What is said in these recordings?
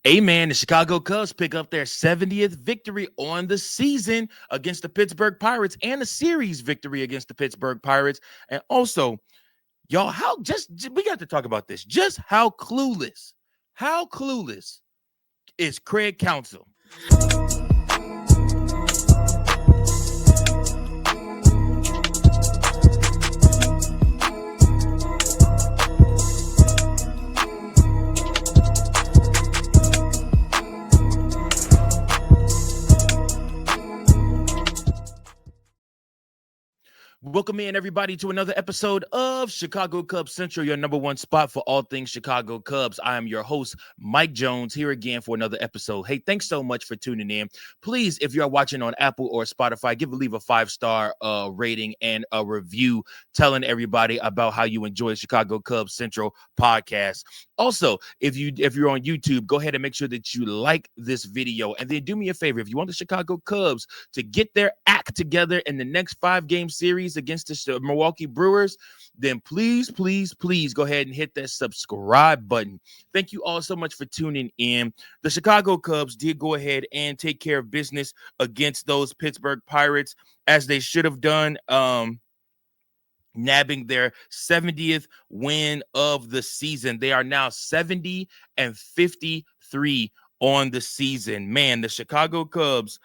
The Chicago Cubs pick up their 70th victory on the season against the Pittsburgh Pirates and a series victory against the Pittsburgh Pirates. And also, y'all, we got to talk about this. Just how clueless is Craig Counsell? Welcome in, everybody, to another episode of Chicago Cubs Central, your number one spot for all things Chicago Cubs. I am your host, Mike Jones, here again for another episode. Hey, thanks so much for tuning in. Please, if you're watching on Apple or Spotify, leave a 5-star rating and a review telling everybody about how you enjoy Chicago Cubs Central podcast. Also, if you're on YouTube, go ahead and make sure that you like this video. And then do me a favor, if you want the Chicago Cubs to get their act together in the next 5-game series against the Milwaukee Brewers, then please go ahead and hit that subscribe button. Thank you all so much for tuning in. The Chicago Cubs did go ahead and take care of business against those Pittsburgh Pirates, as they should have done, nabbing their 70th win of the season. They are now 70-53 on the season. Man, the Chicago Cubs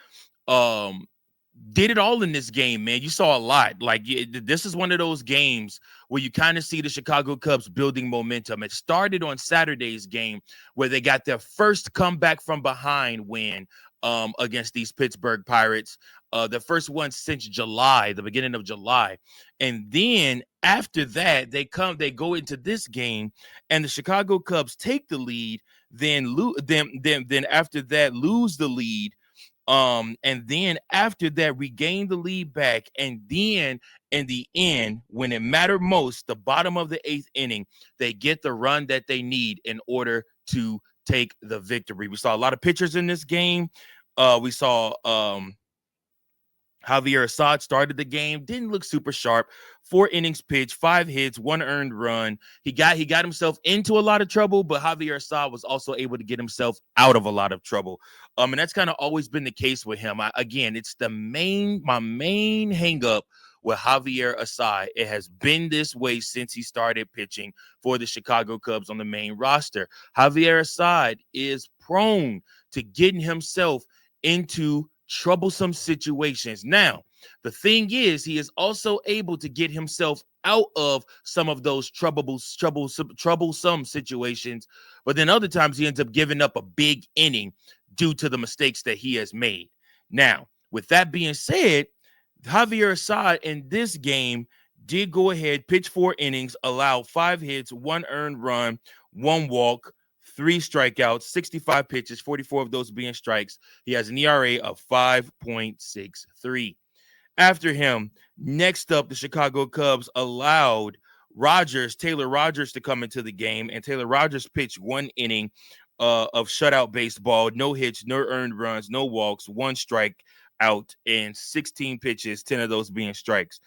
did it all in this game, man. You saw a lot. This is one of those games where you kind of see the Chicago Cubs building momentum. It started on Saturday's game where they got their first comeback from behind win against these Pittsburgh Pirates. The first one since July, the beginning of July. And then after that, they go into this game, and the Chicago Cubs take the lead, then after that lose the lead. And then after that, regain the lead back. And then in the end, when it mattered most, the bottom of the 8th inning, they get the run that they need in order to take the victory. We saw a lot of pitchers in this game. We saw Javier Assad started the game, didn't look super sharp. 4 innings pitched, 5 hits, 1 earned run. He got himself into a lot of trouble, but Javier Assad was also able to get himself out of a lot of trouble. And that's kind of always been the case with him. It's my main hang up with Javier Assad. It has been this way since he started pitching for the Chicago Cubs on the main roster. Javier Assad is prone to getting himself into troublesome situations. Now, the thing is, he is also able to get himself out of some of those troublesome situations, but then other times he ends up giving up a big inning due to the mistakes that he has made. Now, with that being said, Javier Assad in this game did go ahead, pitch 4 innings, allow 5 hits, 1 earned run, 1 walk, 3 strikeouts, 65 pitches, 44 of those being strikes. He has an ERA of 5.63. After him, next up, the Chicago Cubs allowed Taylor Rogers, to come into the game, and Taylor Rogers pitched 1 inning of shutout baseball, no hits, no earned runs, no walks, 1 strikeout, and 16 pitches, 10 of those being strikes.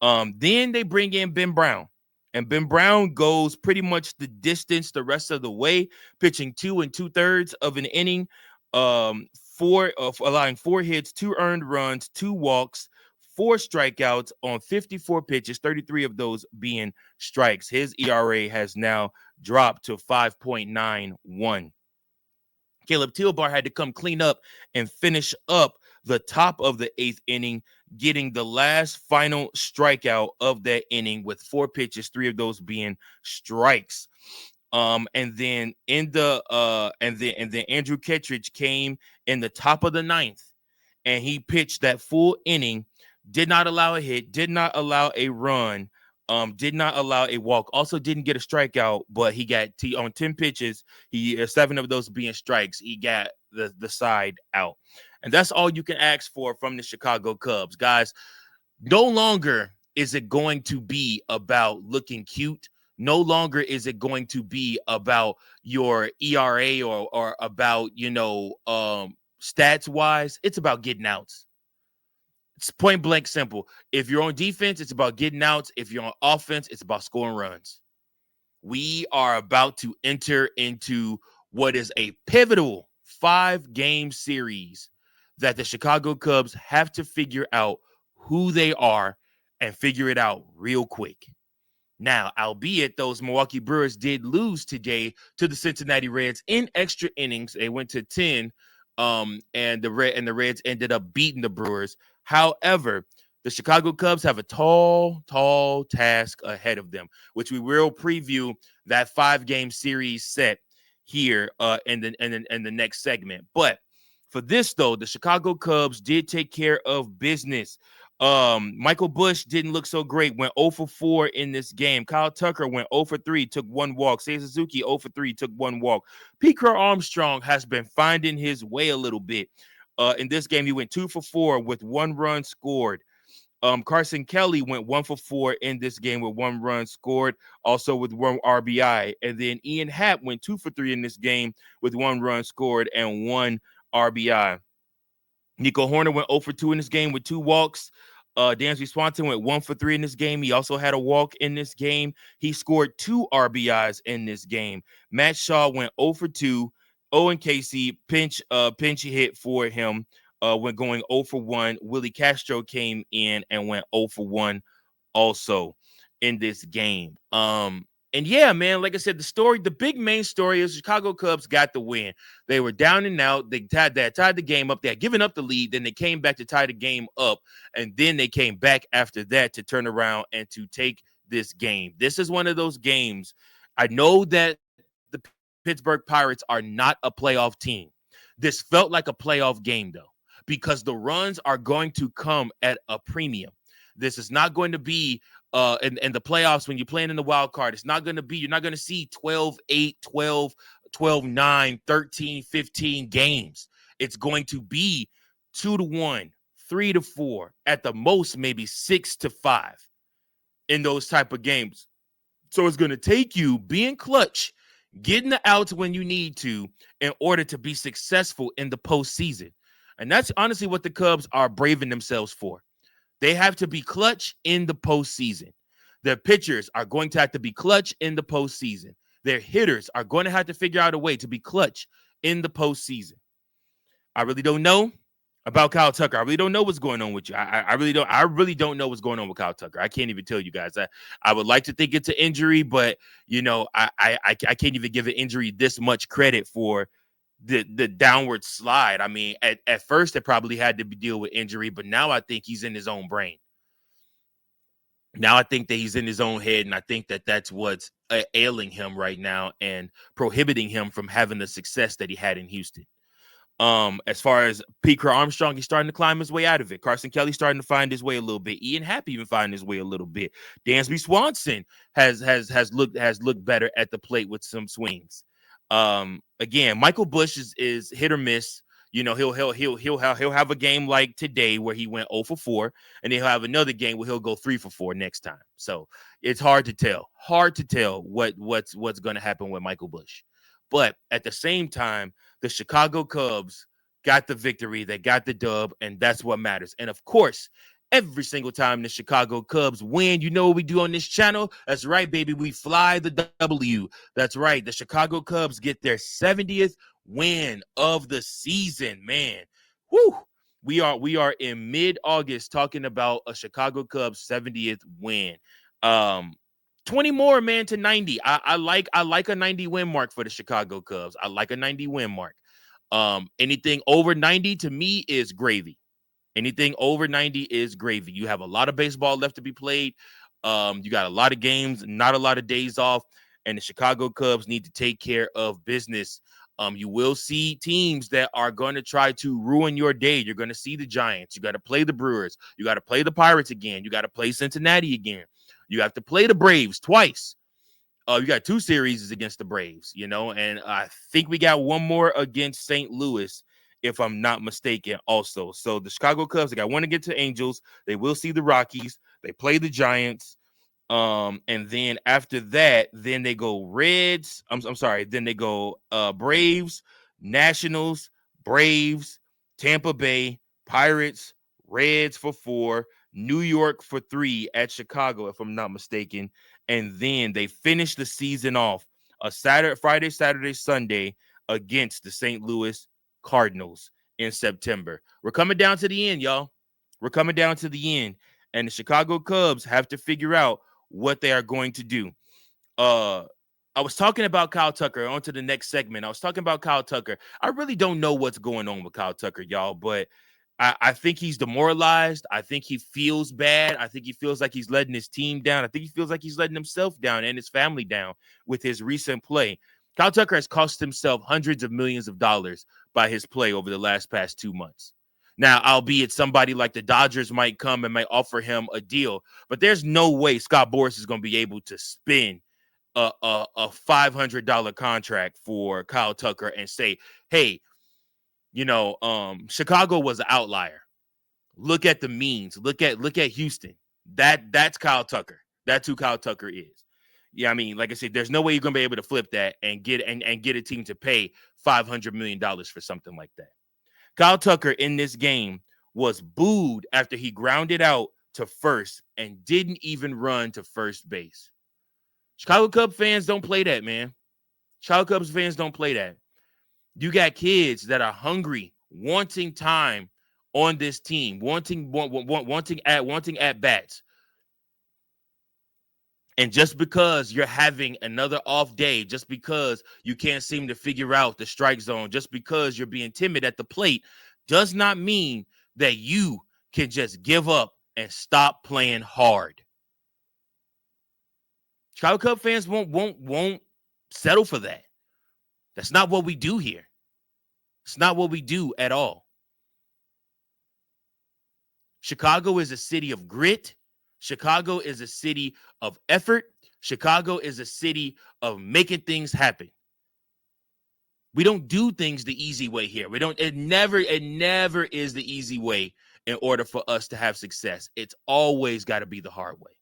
Then they bring in Ben Brown. And Ben Brown goes pretty much the distance the rest of the way, pitching 2 2/3 of an inning, allowing 4 hits, 2 earned runs, 2 walks, 4 strikeouts on 54 pitches, 33 of those being strikes. His ERA has now dropped to 5.91. Caleb Tilbar had to come clean up and finish up the top of the 8th inning, getting the last final strikeout of that inning with 4 pitches, 3 of those being strikes. And then Andrew Kettridge came in the top of the 9th, and he pitched that full inning, did not allow a hit, did not allow a run, did not allow a walk, also didn't get a strikeout, but he got on 10 pitches, 7 of those being strikes, he got the side out. And that's all you can ask for from the Chicago Cubs. Guys, no longer is it going to be about looking cute. No longer is it going to be about your ERA or about, stats wise. It's about getting outs. It's point blank simple. If you're on defense, it's about getting outs. If you're on offense, it's about scoring runs. We are about to enter into what is a pivotal 5-game series that the Chicago Cubs have to figure out who they are and figure it out real quick. Now, albeit those Milwaukee Brewers did lose today to the Cincinnati Reds in extra innings, they went to 10, and the Reds ended up beating the Brewers. However, the Chicago Cubs have a tall task ahead of them, which we will preview that 5-game series set here in the next segment. But for this though, the Chicago Cubs did take care of business. Michael Busch didn't look so great, went 0 for 4 in this game. Kyle Tucker went 0 for 3, took 1 walk. Seiya Suzuki 0 for 3, took 1 walk. Pete Armstrong has been finding his way a little bit. In this game, he went 2 for 4 with 1 run scored. Carson Kelly went 1 for 4 in this game with 1 run scored, also with 1 RBI. And then Ian Happ went 2 for 3 in this game with 1 run scored and 1 RBI. Nico Horner went 0 for 2 in this game with 2 walks. Dansby Swanson went 1 for 3 in this game. He also had a walk in this game. He scored 2 RBIs in this game. Matt Shaw went 0 for 2. Owen Casey pinch hit for him when going 0 for 1. Willie Castro came in and went 0 for 1 also in this game. And yeah, man, like I said, the big main story is Chicago Cubs got the win. They were down and out. They tied the game up. They had given up the lead. Then they came back to tie the game up. And then they came back after that to turn around and to take this game. This is one of those games. I know that the Pittsburgh Pirates are not a playoff team. This felt like a playoff game, though, because the runs are going to come at a premium. This is not going to be in the playoffs when you're playing in the wild card. It's not going to be, you're not going to see 12-8, 12-9, 13-15 games. It's going to be 2-1, 3-4, at the most, maybe 6-5 in those type of games. So it's going to take you being clutch, getting the outs when you need to in order to be successful in the postseason. And that's honestly what the Cubs are braving themselves for. They have to be clutch in the postseason. Their pitchers are going to have to be clutch in the postseason. Their hitters are going to have to figure out a way to be clutch in the postseason. I really don't know about Kyle Tucker. I really don't know what's going on with you. I really don't know what's going on with Kyle Tucker. I can't even tell you guys. I would like to think it's an injury, but I can't even give an injury this much credit for the downward slide. I mean, at first it probably had to deal with injury, but now I think he's in his own brain. Now I think that he's in his own head, and I think that that's what's ailing him right now and prohibiting him from having the success that he had in Houston. As far as Pete Armstrong, he's starting to climb his way out of it. Carson Kelly starting to find his way a little bit. Ian Happ even finding his way a little bit. Dansby Swanson has looked better at the plate with some swings. Again, Michael Busch is hit or miss. He'll have a game like today where he went 0 for 4, and he'll have another game where he'll go 3 for 4 next time. So it's hard to tell what's going to happen with Michael Busch. But at the same time, the Chicago Cubs got the victory. They got the dub, and that's what matters. And of course, every single time the Chicago Cubs win, you know what we do on this channel? That's right, baby. We fly the W. That's right. The Chicago Cubs get their 70th win of the season, man. Whew. We are in mid-August talking about a Chicago Cubs 70th win. 20 more, man, to 90. I like a 90 win mark for the Chicago Cubs. I like a 90 win mark. Anything over 90 to me is gravy. Anything over 90 is gravy. You have a lot of baseball left to be played. You got a lot of games, not a lot of days off, and the Chicago Cubs need to take care of business. You will see teams that are going to try to ruin your day. You're going to see the Giants. You got to play the Brewers. You got to play the Pirates again. You got to play Cincinnati again. You have to play the Braves twice. You got 2 series against the Braves, and I think we got 1 more against St. Louis, if I'm not mistaken, also. So the Chicago Cubs, they got 1 against the Angels. They will see the Rockies. They play the Giants. And then after that, then they go Reds. I'm sorry. Then they go Braves, Nationals, Braves, Tampa Bay, Pirates, Reds for 4, New York for 3 at Chicago, if I'm not mistaken. And then they finish the season off a Friday, Saturday, Sunday against the St. Louis Cardinals in September. We're coming down to the end, y'all. We're coming down to the end, and the Chicago Cubs have to figure out what they are going to do. I was talking about Kyle Tucker. On to the next segment. I was talking about Kyle Tucker. I really don't know what's going on with Kyle Tucker, y'all, but I think he's demoralized. I think he feels bad. I think he feels like he's letting his team down. I think he feels like he's letting himself down and his family down with his recent play. Kyle Tucker has cost himself hundreds of millions of dollars by his play over the past 2 months. Now, albeit somebody like the Dodgers might come and might offer him a deal, but there's no way Scott Boras is going to be able to spend a $500 contract for Kyle Tucker and say, hey, Chicago was an outlier. Look at the means. Look at Houston. That's Kyle Tucker. That's who Kyle Tucker is. Yeah, I mean, like I said, there's no way you're gonna be able to flip that and get a team to pay $500 million for something like that. Kyle Tucker in this game was booed after he grounded out to first and didn't even run to first base. Chicago Cubs fans don't play that, man. Chicago Cubs fans don't play that. You got kids that are hungry, wanting time on this team, wanting at bats. And just because you're having another off day, just because you can't seem to figure out the strike zone, just because you're being timid at the plate, does not mean that you can just give up and stop playing hard. Chicago Cubs fans won't settle for that. That's not what we do here. It's not what we do at all. Chicago is a city of grit. Chicago is a city of effort. Chicago is a city of making things happen. We don't do things the easy way here. It never is the easy way in order for us to have success. It's always got to be the hard way.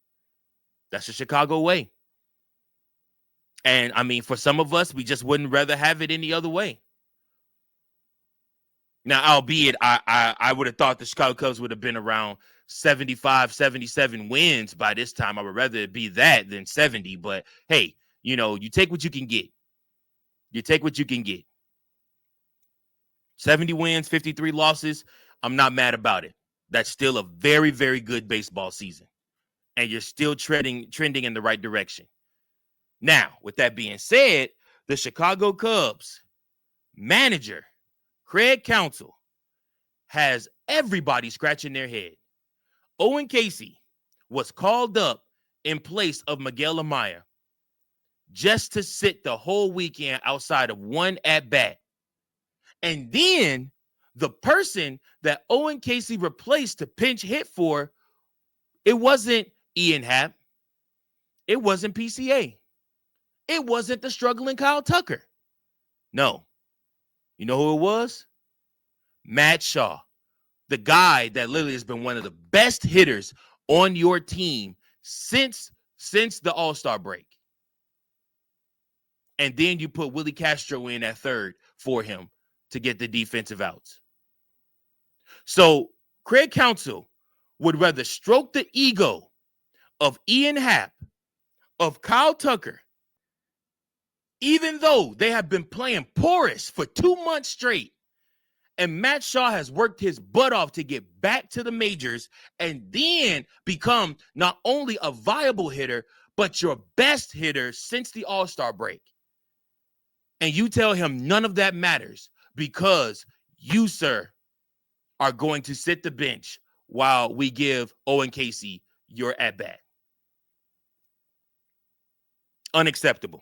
That's the Chicago way. And I mean, for some of us, we just wouldn't rather have it any other way. Now, albeit I would have thought the Chicago Cubs would have been around 75, 77 wins by this time. I would rather it be that than 70. But hey, you take what you can get. You take what you can get. 70 wins, 53 losses. I'm not mad about it. That's still a very, very good baseball season. And you're still trending in the right direction. Now, with that being said, the Chicago Cubs manager, Craig Counsell, has everybody scratching their head. Owen Casey was called up in place of Miguel Amaya just to sit the whole weekend outside of one at-bat. And then the person that Owen Casey replaced to pinch hit for, it wasn't Ian Happ. It wasn't PCA. It wasn't the struggling Kyle Tucker. No. You know who it was? Matt Shaw, the guy that literally has been one of the best hitters on your team since the All-Star break. And then you put Willie Castro in at third for him to get the defensive outs. So Craig Counsell would rather stroke the ego of Ian Happ, of Kyle Tucker, even though they have been playing porous for 2 months straight. And Matt Shaw has worked his butt off to get back to the majors and then become not only a viable hitter, but your best hitter since the All-Star break. And you tell him none of that matters because you, sir, are going to sit the bench while we give Owen Casey your at-bat. Unacceptable.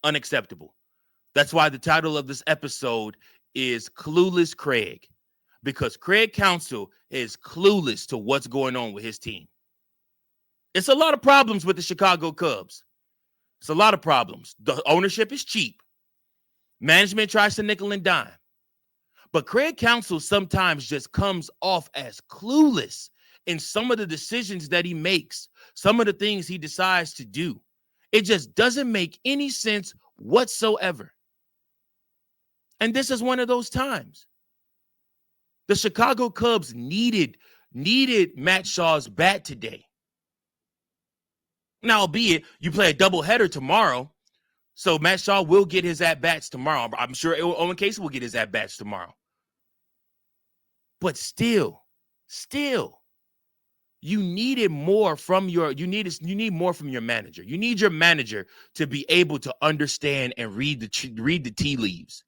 Unacceptable. That's why the title of this episode is Clueless Craig, because Craig Counsell is clueless to what's going on with his team. It's a lot of problems with the Chicago Cubs. It's a lot of problems. The ownership is cheap. Management tries to nickel and dime. But Craig Counsell sometimes just comes off as clueless in some of the decisions that he makes, some of the things he decides to do. It just doesn't make any sense whatsoever. And this is one of those times. The Chicago Cubs needed Matt Shaw's bat today. Now, albeit you play a doubleheader tomorrow, So Matt Shaw will get his at-bats tomorrow. I'm sure Owen Casey will get his at-bats tomorrow. But still, you needed more from you need more from your manager. You need your manager to be able to understand and read the tea leaves.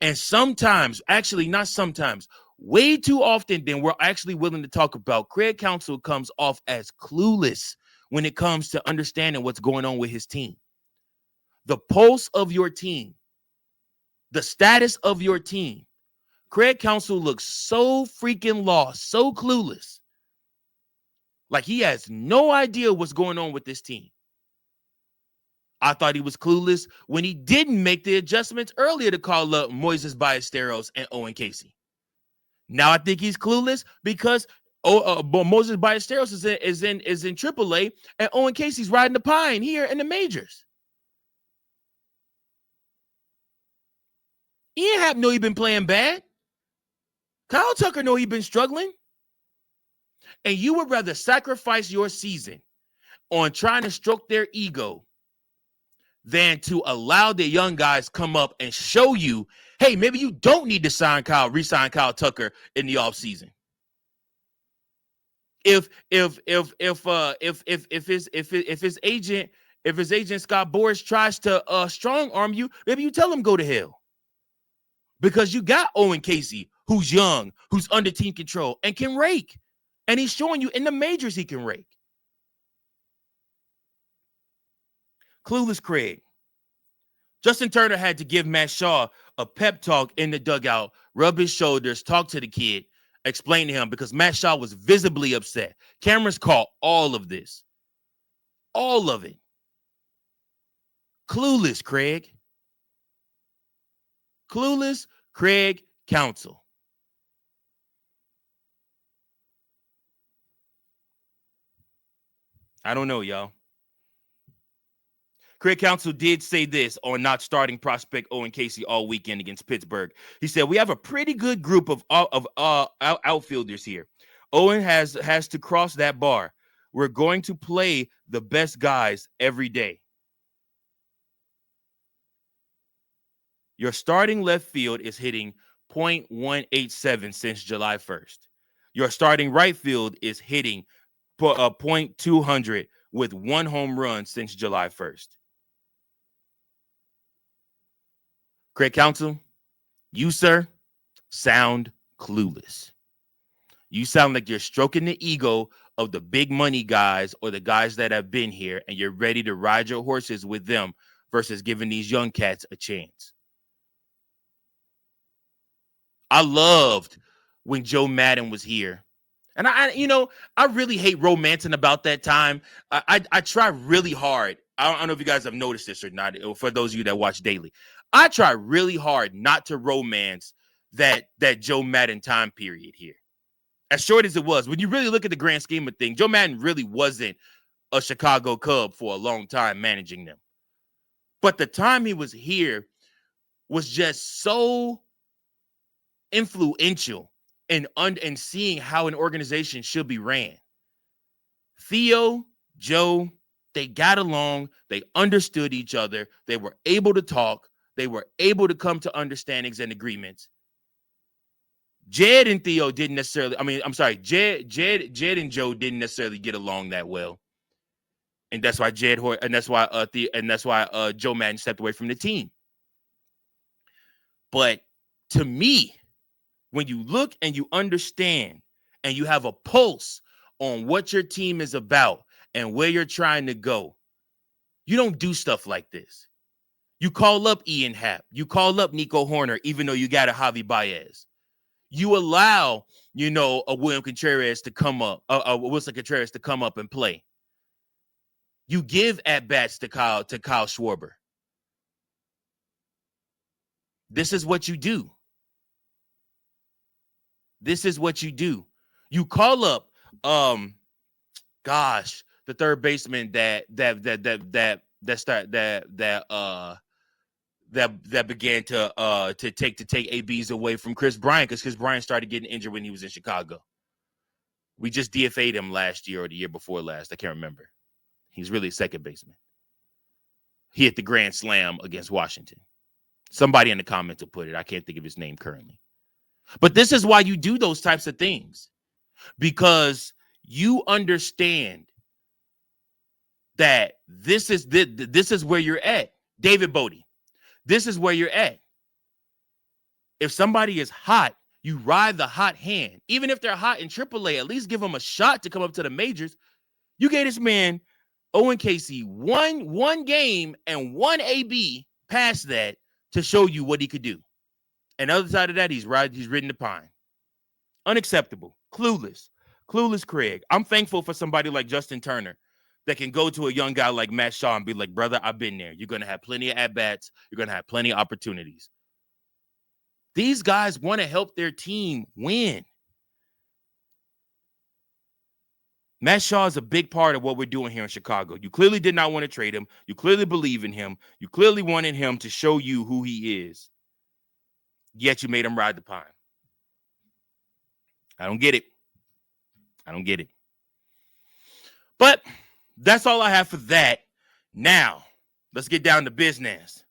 And sometimes, actually not sometimes, way too often than we're actually willing to talk about, Craig Counsell comes off as clueless when it comes to understanding what's going on with his team. The pulse of your team, the status of your team. Craig Counsell looks so freaking lost, so clueless. Like he has no idea what's going on with this team. I thought he was clueless when he didn't make the adjustments earlier to call up Moises Ballesteros and Owen Casey. Now I think he's clueless because Moises Ballesteros is in AAA and Owen Casey's riding the pine here in the majors. Ian Happ know he been playing bad. Kyle Tucker know he been struggling. And you would rather sacrifice your season on trying to stroke their ego than to allow the young guys come up and show you, hey, maybe you don't need to re-sign Kyle Tucker in the offseason. If his agent Scott Boras tries to strong arm you, maybe you tell him go to hell. Because you got Owen Casey, who's young, who's under team control, and can rake. And he's showing you in the majors he can rake. Clueless Craig. Justin Turner had to give Matt Shaw a pep talk in the dugout, rub his shoulders, talk to the kid, explain to him because Matt Shaw was visibly upset. Cameras caught all of this. All of it. Clueless Craig. Clueless Craig Counsell. I don't know, y'all. Craig Counsell did say this on not starting prospect Owen Casey all weekend against Pittsburgh. He said, we have a pretty good group of outfielders here. Owen has to cross that bar. We're going to play the best guys every day. Your starting left field is hitting .187 since July 1st. Your starting right field is hitting .200 with 1 home run since July 1st. Craig Counsell, you, sir, sound clueless. You sound like you're stroking the ego of the big money guys or the guys that have been here, and you're ready to ride your horses with them versus giving these young cats a chance. I loved when Joe Madden was here. And I really hate romancing about that time. I try really hard. I don't know if you guys have noticed this or not. For those of you that watch daily, I try really hard not to romance that Joe Madden time period here. As short as it was, when you really look at the grand scheme of things, Joe Madden really wasn't a Chicago Cub for a long time managing them. But the time he was here was just so influential and seeing how an organization should be ran. Theo, Joe, they got along. They understood each other. They were able to talk. They were able to come to understandings and agreements. Jed and Theo didn't necessarily. Jed and Joe didn't necessarily get along that well, and that's why Joe Madden stepped away from the team. But to me, when you look and you understand and you have a pulse on what your team is about and where you're trying to go, you don't do stuff like this. You call up Ian Happ. You call up Nico Horner, even though you got a Javi Baez. You allow, a Wilson Contreras to come up and play. You give at-bats to Kyle Schwarber. This is what you do. This is what you do. You call up, the third baseman that began to take ABs away from Chris Bryant because Chris Bryant started getting injured when he was in Chicago. We just DFA'd him last year or the year before last. I can't remember. He's really a second baseman. he hit the grand slam against Washington. Somebody in the comments will put it. I can't think of his name currently. But this is why you do those types of things, because you understand that this is where you're at. David Bodie, this is where you're at. If somebody is hot, you ride the hot hand. Even if they're hot in AAA, at least give them a shot to come up to the majors. You gave this man, Owen Casey, one game and one AB past that to show you what he could do. And the other side of that, he's ridden the pine. Unacceptable. Clueless Craig. I'm thankful for somebody like Justin Turner that can go to a young guy like Matt Shaw and be like, brother, I've been there. You're going to have plenty of at-bats. You're going to have plenty of opportunities. These guys want to help their team win. Matt Shaw is a big part of what we're doing here in Chicago. You clearly did not want to trade him. You clearly believe in him. You clearly wanted him to show you who he is. Yet you made him ride the pine. I don't get it. But that's all I have for that. Now, let's get down to business.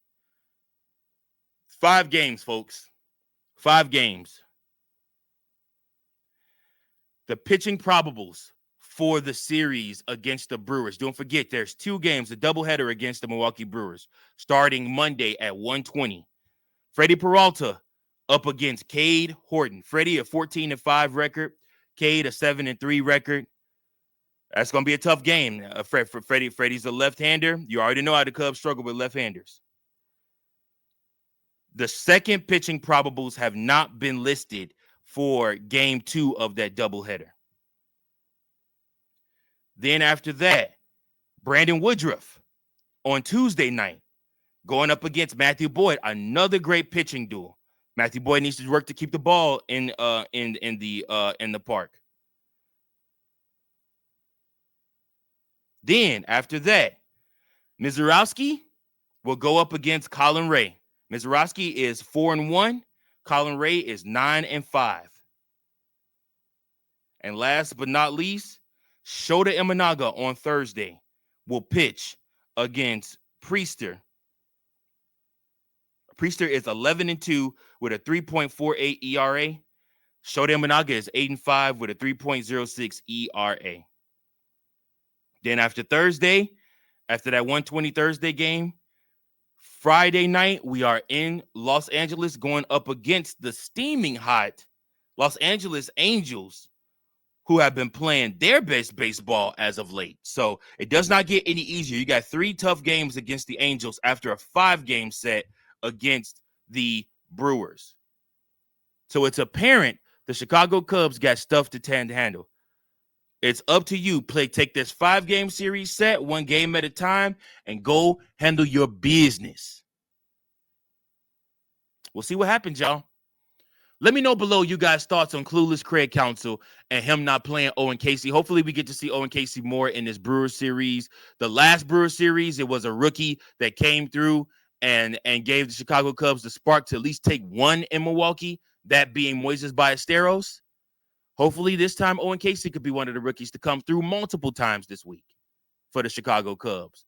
5 games, folks. 5 games. The pitching probables for the series against the Brewers. Don't forget, there's 2 games, a doubleheader against the Milwaukee Brewers, starting Monday at 1:20. Freddie Peralta up against Cade Horton. Freddie, a 14-5 record. Cade, a 7-3 record. That's going to be a tough game. Freddie's a left-hander. You already know how the Cubs struggle with left-handers. The second pitching probables have not been listed for game 2 of that doubleheader. Then after that, Brandon Woodruff on Tuesday night going up against Matthew Boyd, another great pitching duel. Matthew Boyd needs to work to keep the ball in the park. Then after that, Mizorowski will go up against Colin Ray. Mizorowski is 4-1. Colin Ray is 9-5. And last but not least, Shota Imanaga on Thursday will pitch against Priester. Priester is 11-2 with a 3.48 ERA. Shota Imanaga is 8-5 with a 3.06 ERA. Then after Thursday, after that 1:20 Thursday game, Friday night, we are in Los Angeles going up against the steaming hot Los Angeles Angels, who have been playing their best baseball as of late. So it does not get any easier. You got 3 tough games against the Angels after a 5-game set against the Brewers. So it's apparent the Chicago Cubs got stuff to handle. It's up to you. Take this 5-game series set, 1 game at a time, and go handle your business. We'll see what happens, y'all. Let me know below you guys' thoughts on Clueless Craig Counsell and him not playing Owen Casey. Hopefully we get to see Owen Casey more in this Brewers series. The last Brewers series, it was a rookie that came through and gave the Chicago Cubs the spark to at least take 1 in Milwaukee, that being Moises Ballesteros. Hopefully this time Owen Casey could be one of the rookies to come through multiple times this week for the Chicago Cubs.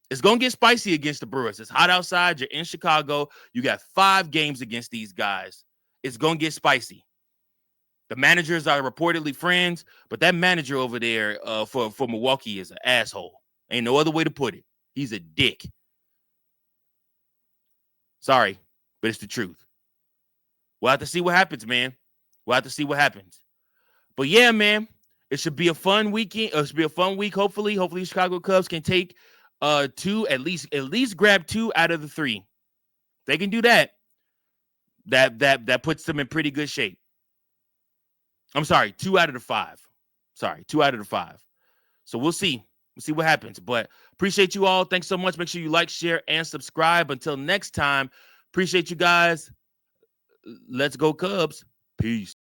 It's going to get spicy against the Brewers. It's hot outside. You're in Chicago. You got 5 games against these guys. It's going to get spicy. The managers are reportedly friends, but that manager over there for Milwaukee is an asshole. Ain't no other way to put it. He's a dick. Sorry, but it's the truth. We'll have to see what happens, man. We'll have to see what happens. But yeah, man, it should be a fun weekend. It should be a fun week. Hopefully Chicago Cubs can take 2, at least grab 2 out of the 3. They can do that. That puts them in pretty good shape. I'm sorry, 2 out of the 5. Sorry, 2 out of the 5. So we'll see. We'll see what happens. But appreciate you all. Thanks so much. Make sure you like, share, and subscribe. Until next time, appreciate you guys. Let's go Cubs. Peace.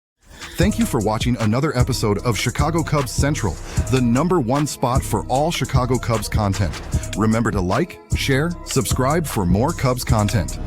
Thank you for watching another episode of Chicago Cubs Central, the #1 spot for all Chicago Cubs content. Remember to like, share, subscribe for more Cubs content.